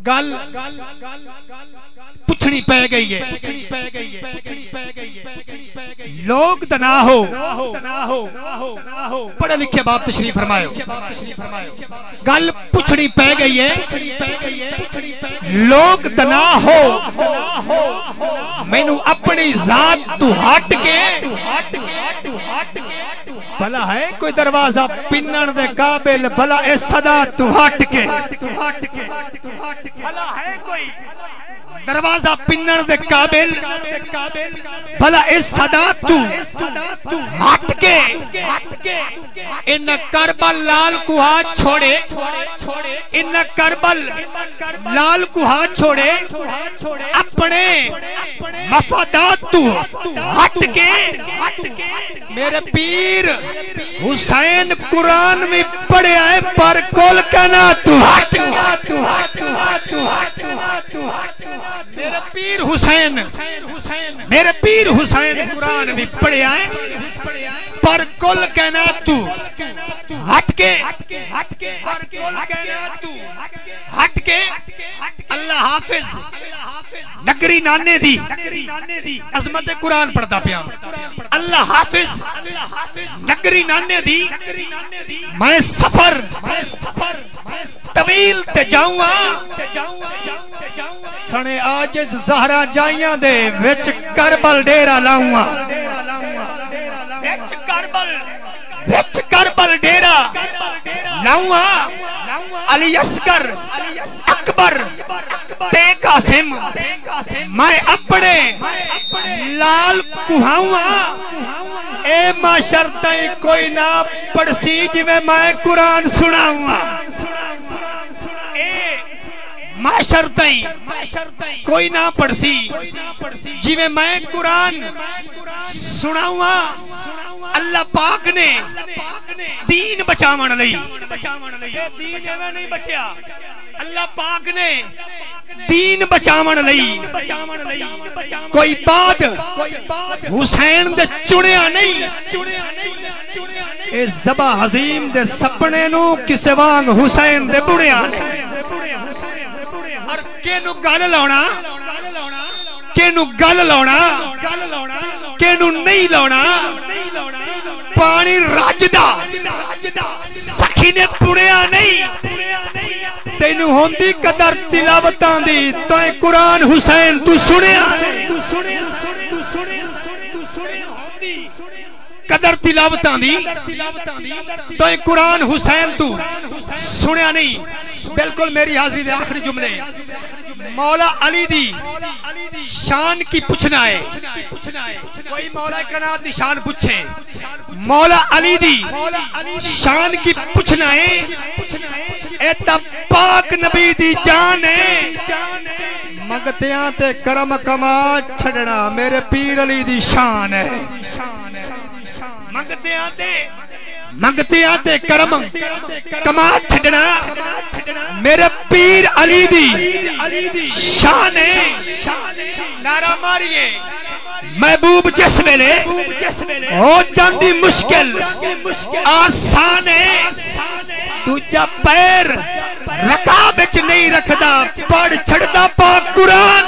गल पुछनी पै गई है। लोग तना हो पढ़े लिखे बाप तशरीफ फरमायो। गल पुछनी पै गई है, लोग तना हो मैनू अपनी जात तू हट के भला है कोई दरवाजा पिन्नण दे काबिल, भला ए सदा तू हट के भला है कोई दरवाजा पिन्नण दे काबिल, भला ए सदा तू हट के इन करबल लाल को हाथ छोड़े, इन करबल लाल को हाथ छोड़े, अपने मफादात तू हट के मेरे पीर हुसैन कुरान में पढ़े आए पर कोल कहना तू हट मेरे पीर हुसैन, मेरे पीर हुसैन कुरान में पढ़े आए पर कुल कहना तू हट के पर कुल कहना तू हट के। अल्लाह हाफिज नगरी नाने दी अजमत कुरान पढ़ता पिया। अल्लाह हाफिज नगरी नाने दी मैं सफर तवील ते जाऊंगा सने आज ज़हरा जाइयां दे विच करबल डेरा लाऊंगा, विच करबल डेरा लाऊंगा। अली असगर अकबर ते कासिम मैं अपने लाल कुहाऊंगा। ए माशर तई कोई ना पढ़सी जिवें मैं कुरान सुनाऊंगा। माशर तई कोई ना पढ़सी जिवें मैं कुरान सुनाऊंगा। अल्लाह पाक ने दीन बचावन लई, दीन एवें नहीं बचया, अल्लाह पाक ने दीन बचावन लई कोई बाद हुसैन दे चुनिया नहीं। ए ज़बा हज़ीम दे सपने नू किसे वांग हुसैन दे बुढ़िया और केनू गल लाउणा, केनू गल लाउणा, केनू नहीं लाउणा। पानी रजदा सखी ने पुड़िया नहीं, तेनू होंदी कदर तिलावतां दी तैं कुरान हुसैन तू सुनिया, कदर तिलावतां दी तैं कुरान हुसैन तू सुनिया नहीं। बिल्कुल मेरी हाजिरी दे आखिरी जुमले मौला अली दी शान की पूछना है। कोई मौला कनात दी शान पूछे, मौला अली दी शान की पूछना है। ए तब पाक नबी दी जान है, मंगतियां ते करम कमा छड़ना मेरे पीर अली दी शान है। मंगतियां ते करम कमा छड़ना मेरे पीर अली दी शान है। नारा मारिए महबूब जिस वेले हो जाती मुश्किल आसान है, दूजा पैर रकाब विच नहीं रखदा पढ़ छड़दा पाक कुरान।